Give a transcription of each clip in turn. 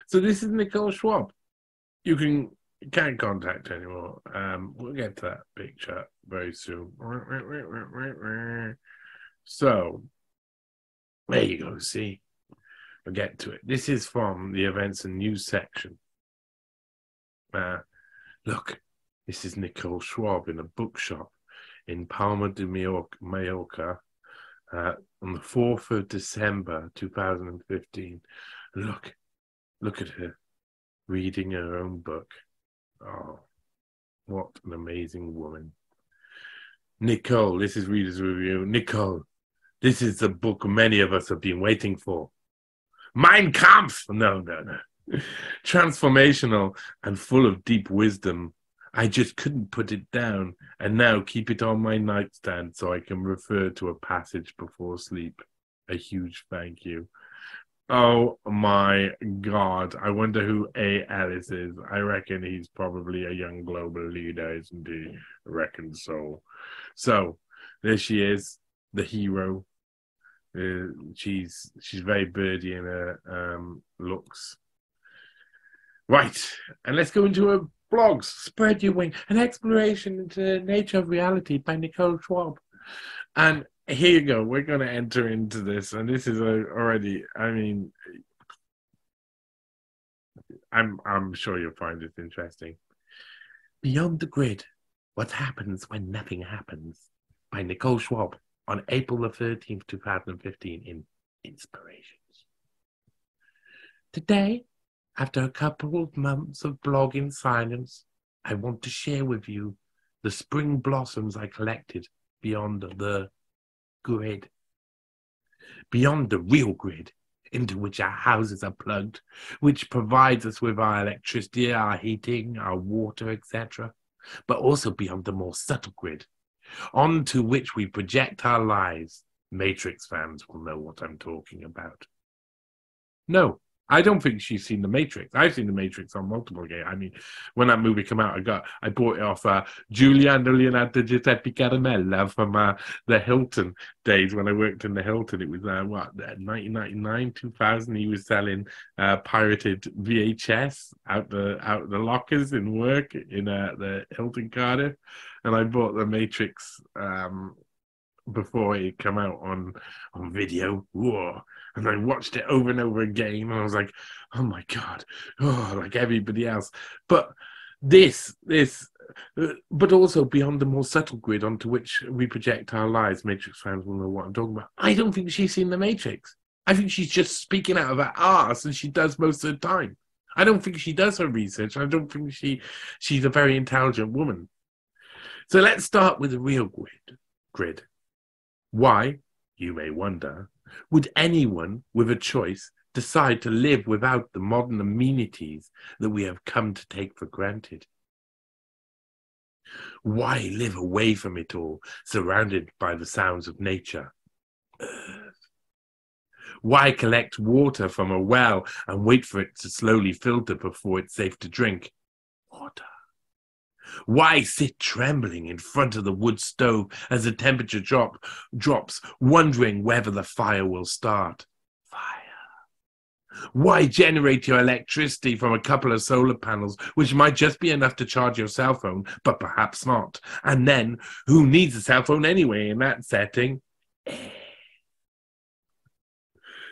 So this is Nicole Schwab. You can't contact anymore. We'll get to that picture very soon. So there you go. See, we'll get to it. This is from the events and news section. Look, this is Nicole Schwab in a bookshop in Palma de Mallorca on the 4th of December 2015. Look at her reading her own book. Oh, what an amazing woman. Nicole, this is Reader's Review. Nicole, this is the book many of us have been waiting for. Mein Kampf! No. Transformational and full of deep wisdom. I just couldn't put it down and now keep it on my nightstand so I can refer to a passage before sleep. A huge thank you. Oh my God. I wonder who A. Ellis is. I reckon he's probably a young global leader, isn't he? I reckon so. So there she is, the hero. She's very birdy in her looks. Right. And let's go into her blogs. Spread Your Wing, an exploration into the nature of reality by Nicole Schwab. And here you go. We're going to enter into this, and this is already. I mean, I'm sure you'll find it interesting. Beyond the Grid: What Happens When Nothing Happens by Nicole Schwab on April the 13th, 2015 in Inspirations. Today, after a couple of months of blogging silence, I want to share with you the spring blossoms I collected beyond the grid. Beyond the real grid, into which our houses are plugged, which provides us with our electricity, our heating, our water, etc., but also beyond the more subtle grid, onto which we project our lives. Matrix fans will know what I'm talking about. No, I don't think she's seen The Matrix. I've seen The Matrix on multiple games. I mean, when that movie came out, I bought it off Giuliano Leonardo Giuseppe Caramella from the Hilton days when I worked in the Hilton. It was 1999, 2000. He was selling pirated VHS out the lockers in work in the Hilton Cardiff, and I bought The Matrix before it came out on video. Whoa. And I watched it over and over again, and I was like, oh my God, like everybody else. But but also beyond the more subtle grid onto which we project our lives. Matrix fans will know what I'm talking about. I don't think she's seen The Matrix. I think she's just speaking out of her arse, and she does most of the time. I don't think she does her research. I don't think she's a very intelligent woman. So let's start with the real grid. Why, you may wonder, would anyone with a choice decide to live without the modern amenities that we have come to take for granted? Why live away from it all, surrounded by the sounds of nature? Earth. Why collect water from a well and wait for it to slowly filter before it's safe to drink? Water. Why sit trembling in front of the wood stove as the temperature drops, wondering whether the fire will start? Fire. Why generate your electricity from a couple of solar panels, which might just be enough to charge your cell phone, but perhaps not? And then, who needs a cell phone anyway in that setting? Air.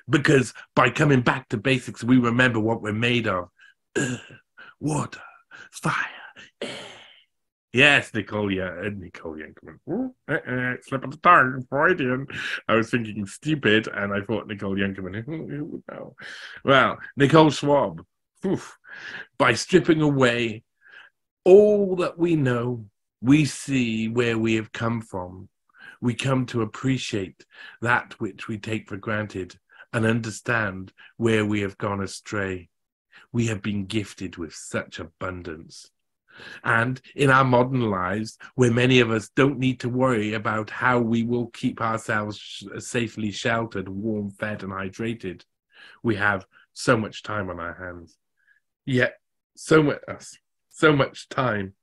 Because by coming back to basics, we remember what we're made of. Earth, water, fire, air. Yes, Nicole Yankovic. Slip of the tongue, Freudian. I was thinking stupid, and I thought Nicole Yankovic. Who would know? Well, Nicole Schwab. By stripping away all that we know, we see where we have come from. We come to appreciate that which we take for granted and understand where we have gone astray. We have been gifted with such abundance. And in our modern lives, where many of us don't need to worry about how we will keep ourselves safely sheltered, warm, fed, and hydrated, we have so much time on our hands. Yet, so much time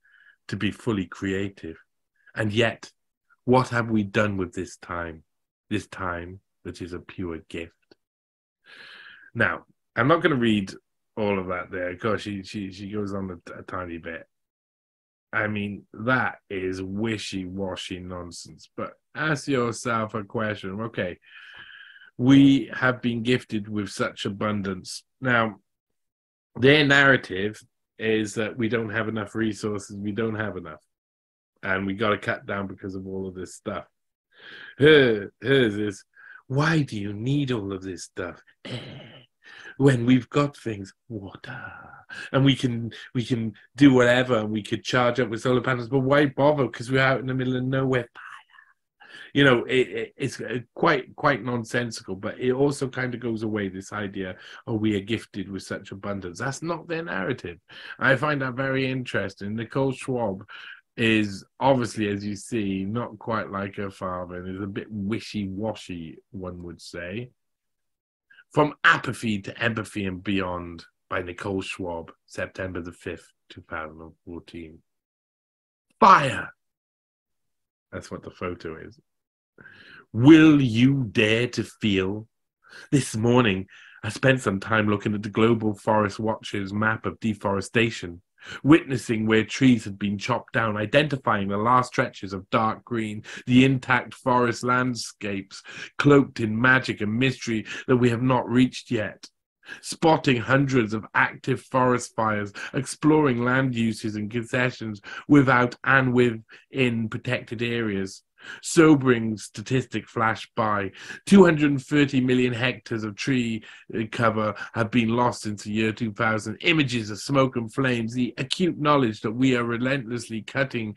to be fully creative. And yet, what have we done with this time? This time that is a pure gift. Now, I'm not going to read all of that there. Gosh, she goes on a tiny bit. I mean, that is wishy-washy nonsense. But ask yourself a question. Okay, we have been gifted with such abundance. Now, their narrative is that we don't have enough resources, we don't have enough, and we got to cut down because of all of this stuff. Hers is, why do you need all of this stuff? When we've got things, water, and we can do whatever, and we could charge up with solar panels, but why bother? Because we're out in the middle of nowhere. You know, it's quite nonsensical, but it also kind of goes away, this idea, oh, we are gifted with such abundance. That's not their narrative. I find that very interesting. Nicole Schwab is obviously, as you see, not quite like her father, and is a bit wishy-washy, one would say. From Apathy to Empathy and Beyond by Nicole Schwab, September the 5th, 2014. Fire! That's what the photo is. Will you dare to feel? This morning, I spent some time looking at the Global Forest Watch's map of deforestation, witnessing where trees had been chopped down, identifying the last stretches of dark green, the intact forest landscapes cloaked in magic and mystery that we have not reached yet, spotting hundreds of active forest fires, exploring land uses and concessions without and within protected areas. Sobering statistic flashed by. 230 million hectares of tree cover have been lost since the year 2000. Images of smoke and flames, the acute knowledge that we are relentlessly cutting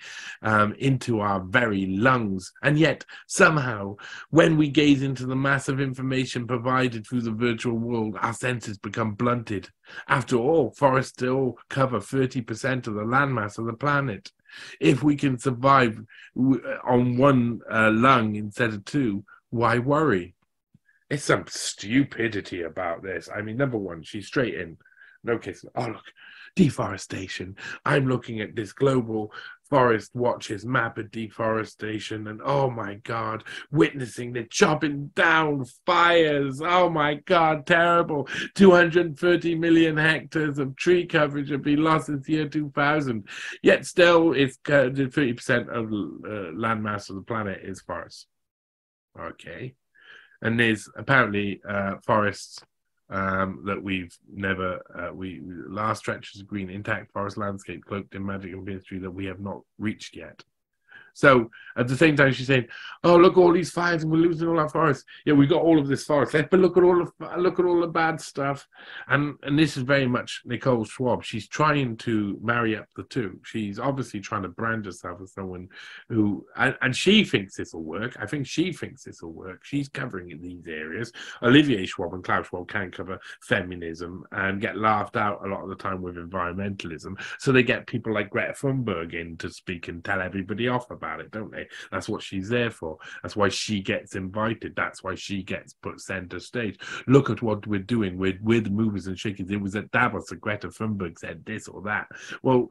into our very lungs. And yet, somehow, when we gaze into the massive information provided through the virtual world, our senses become blunted. After all, forests still cover 30% of the landmass of the planet. If we can survive on one lung instead of two, why worry? It's some stupidity about this. I mean, number one, she's straight in. No kidding. Oh, look, deforestation. I'm looking at this Global Forest Watch's map of deforestation, and oh my God, witnessing the chopping down fires. Oh my God, terrible. 230 million hectares of tree coverage have been lost since the year 2000. Yet still, it's 30% of landmass of the planet is forests. Okay. And there's apparently forests that we've never, last stretches of green, intact forest landscape cloaked in magic and mystery that we have not reached yet. So at the same time, she's saying, "Oh, look, all these fires, and we're losing all our forests. Yeah, we got all of this forest, but look at all the bad stuff." And this is very much Nicole Schwab. She's trying to marry up the two. She's obviously trying to brand herself as someone who, and she thinks this will work. I think she thinks this will work. She's covering in these areas. Olivier Schwab and Klaus Schwab can cover feminism and get laughed out a lot of the time with environmentalism. So they get people like Greta Thunberg in to speak and tell everybody off about it, don't they? That's what she's there for. That's why she gets invited. That's why she gets put center stage. Look at what we're doing. We're the movers and shakers. It was at Davos that Greta Thunberg said this or that. Well,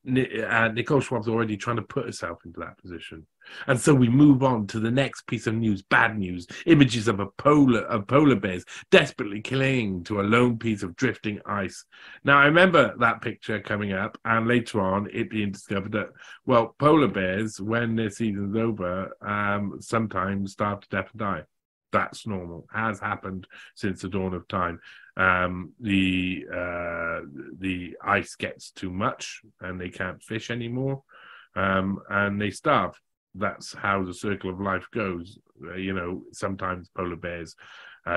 Nicole Schwab's already trying to put herself into that position. And so we move on to the next piece of news, bad news. Images of polar bears desperately clinging to a lone piece of drifting ice. Now, I remember that picture coming up, and later on it being discovered that, well, polar bears, when their season's over, sometimes starve to death and die. That's normal. Has happened since the dawn of time. The ice gets too much, and they can't fish anymore, and they starve. That's how the circle of life goes. You know, sometimes polar bears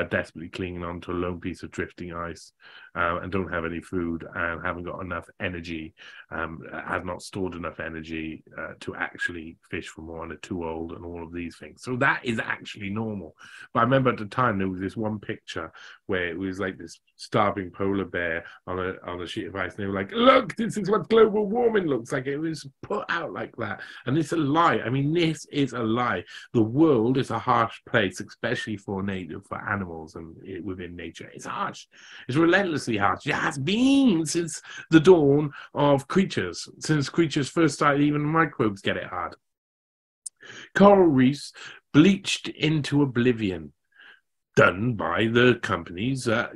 desperately clinging onto a lone piece of drifting ice and don't have any food and haven't got enough energy, have not stored enough energy to actually fish for more and are too old and all of these things. So that is actually normal. But I remember at the time there was this one picture where it was like this starving polar bear on a sheet of ice, and they were like, "Look, this is what global warming looks like." It was put out like that, and it's a lie. I mean, this is a lie. The world is a harsh place, especially for animals and within nature. It's harsh. It's relentlessly harsh. It has been since the dawn of creatures, since creatures first started. Even microbes get it hard. Coral reefs bleached into oblivion. done by the companies that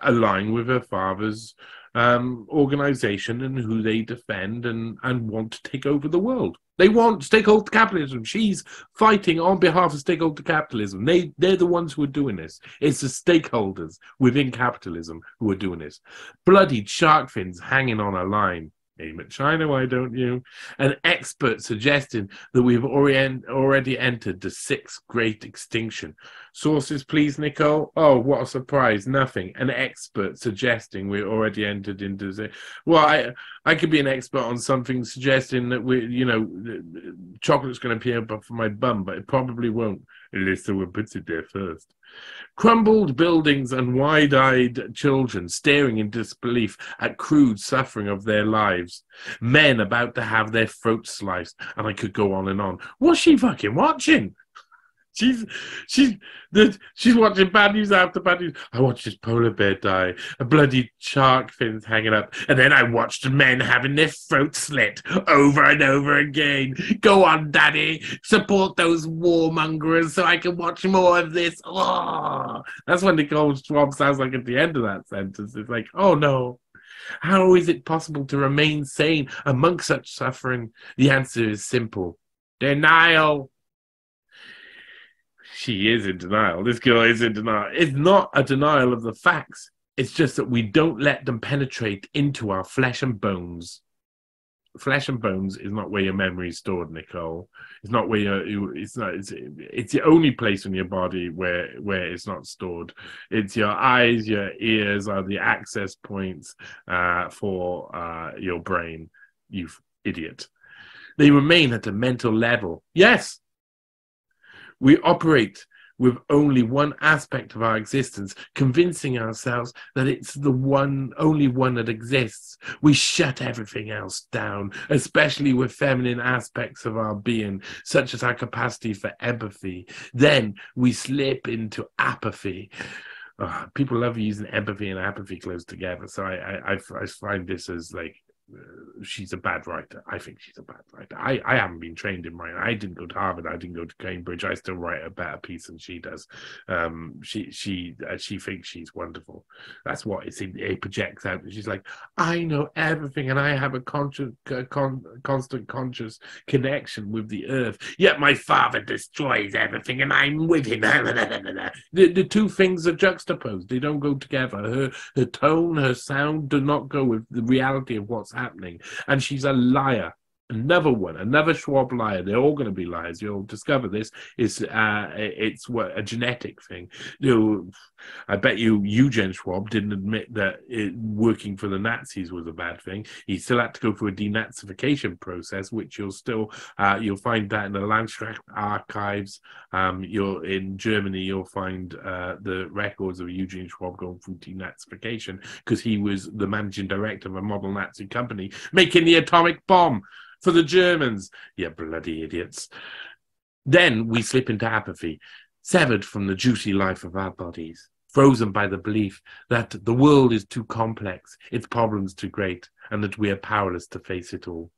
align with her father's organization and who they defend and want to take over the world. They want stakeholder capitalism. She's fighting on behalf of stakeholder capitalism. They're the ones who are doing this. It's the stakeholders within capitalism who are doing this. Bloodied shark fins hanging on a line. Aim at China, why don't you? An expert suggesting that we've already entered the sixth great extinction. Sources, please, Nicole. Oh, what a surprise. Nothing. An expert suggesting we already entered into the... Well, I could be an expert on something suggesting that chocolate's going to appear for my bum, but it probably won't unless someone puts it there first. Crumbled buildings and wide-eyed children staring in disbelief at crude suffering of their lives. Men about to have their throats sliced, and I could go on and on. What's she fucking watching? She's watching bad news after bad news. I watched this polar bear die, a bloody shark fins hanging up, and then I watched men having their throats slit over and over again. Go on, Daddy, support those warmongers so I can watch more of this. Oh, that's what Nicole Schwab sounds like at the end of that sentence. It's like, oh no. How is it possible to remain sane amongst such suffering? The answer is simple. Denial. She is in denial. This girl is in denial. It's not a denial of the facts. It's just that we don't let them penetrate into our flesh and bones. Flesh and bones is not where your memory is stored, Nicole. It's not where it's the only place in your body where it's not stored. It's your eyes, your ears are the access points for your brain, you idiot. They remain at a mental level. Yes. We operate with only one aspect of our existence, convincing ourselves that it's the only one that exists. We shut everything else down, especially with feminine aspects of our being, such as our capacity for empathy. Then we slip into apathy. People love using empathy and apathy close together, so I find this as like, she's a bad writer. I think she's a bad writer. I haven't been trained in writing. I didn't go to Harvard. I didn't go to Cambridge. I still write a better piece than she does. She thinks she's wonderful. That's what it projects out. She's like, I know everything, and I have a constant conscious connection with the earth. Yet my father destroys everything, and I'm with him. The two things are juxtaposed. They don't go together. Her tone, her sound do not go with the reality of what's happening, and she's a liar. Another Schwab liar. They're all going to be liars. You'll discover this. It's a genetic thing. I bet you Eugene Schwab didn't admit that working for the Nazis was a bad thing. He still had to go through a denazification process, which you'll find that in the Landschrift archives. In Germany, you'll find the records of Eugene Schwab going through denazification because he was the managing director of a model Nazi company making the atomic bomb for the Germans. You bloody idiots. Then we slip into apathy, severed from the juicy life of our bodies, frozen by the belief that the world is too complex, its problems too great, and that we are powerless to face it all.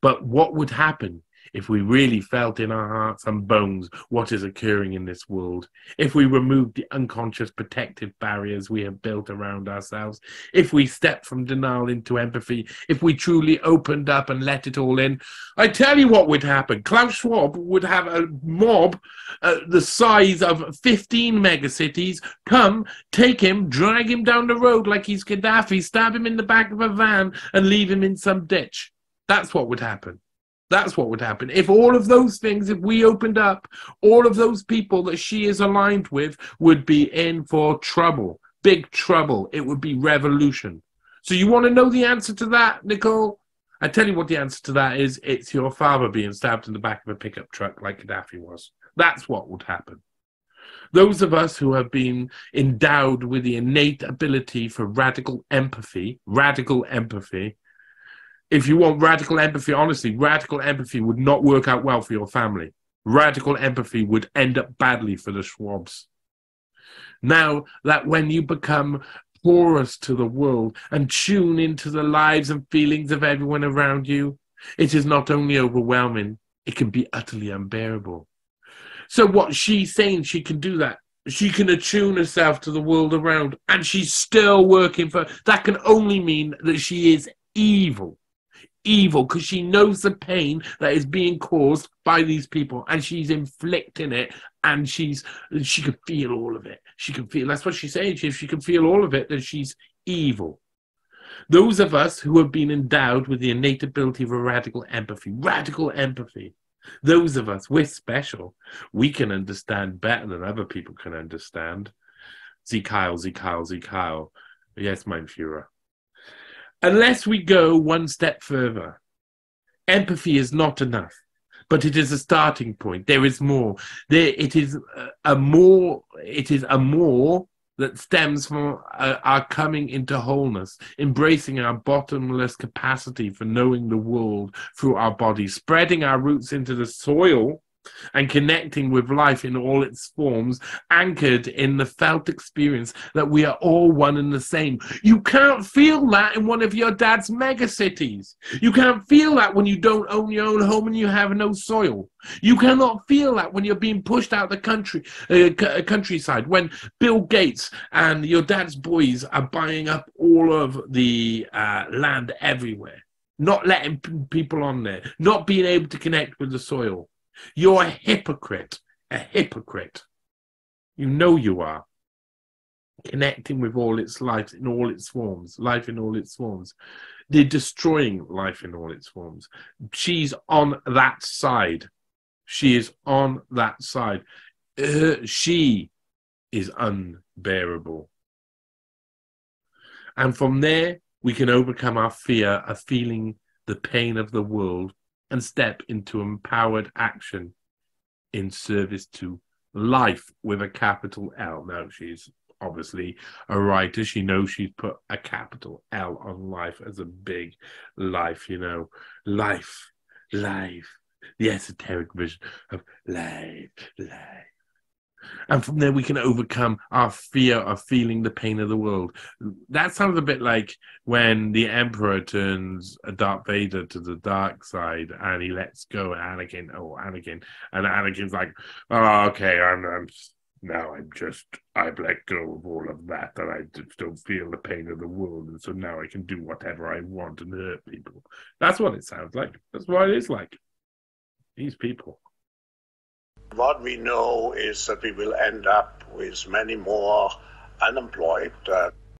But what would happen if we really felt in our hearts and bones what is occurring in this world, if we removed the unconscious protective barriers we have built around ourselves, if we stepped from denial into empathy, if we truly opened up and let it all in? I tell you what would happen. Klaus Schwab would have a mob the size of 15 megacities come, take him, drag him down the road like he's Gaddafi, stab him in the back of a van and leave him in some ditch. That's what would happen. That's what would happen. If all of those things, if we opened up, all of those people that she is aligned with would be in for trouble, big trouble. It would be revolution. So you want to know the answer to that, Nicole? I tell you what the answer to that is. It's your father being stabbed in the back of a pickup truck like Gaddafi was. That's what would happen. Those of us who have been endowed with the innate ability for radical empathy, if you want radical empathy, honestly, radical empathy would not work out well for your family. Radical empathy would end up badly for the Schwabs. Now that when you become porous to the world and tune into the lives and feelings of everyone around you, it is not only overwhelming, it can be utterly unbearable. So what she's saying, she can do that. She can attune herself to the world around, and she's still working for. That can only mean that she is evil. Evil, because she knows the pain that is being caused by these people, and she's inflicting it, and she can feel all of it. She can feel. That's what she's saying. If she can feel all of it, then she's evil. Those of us who have been endowed with the innate ability of a radical empathy, those of us, we're special. We can understand better than other people can understand. Sie Kyle. Yes, mein Führer. Unless we go one step further, empathy is not enough, but it is a starting point. There is more. It is a more that stems from our coming into wholeness, embracing our bottomless capacity for knowing the world through our bodies, spreading our roots into the soil and connecting with life in all its forms, anchored in the felt experience that we are all one and the same. You can't feel that in one of your dad's megacities. You can't feel that when you don't own your own home and you have no soil. You cannot feel that when you're being pushed out the countryside, when Bill Gates and your dad's boys are buying up all of the land everywhere, not letting people on there, not being able to connect with the soil. You're a hypocrite. You know you are. Connecting with all its life in all its forms. They're destroying life in all its forms. She's on that side. She is on that side. She is unbearable. And from there, we can overcome our fear of feeling the pain of the world and step into empowered action in service to life with a capital L. Now, she's obviously a writer. She knows she's put a capital L on life as a big life, you know. Life. The esoteric vision of life. And from there, we can overcome our fear of feeling the pain of the world. That sounds a bit like when the Emperor turns Darth Vader to the dark side and he lets go Anakin. And Anakin's like, oh, okay, I've let go of all of that, and I just don't feel the pain of the world, and so now I can do whatever I want and hurt people. That's what it sounds like. That's what it is like. These people. What we know is that we will end up with many more unemployed,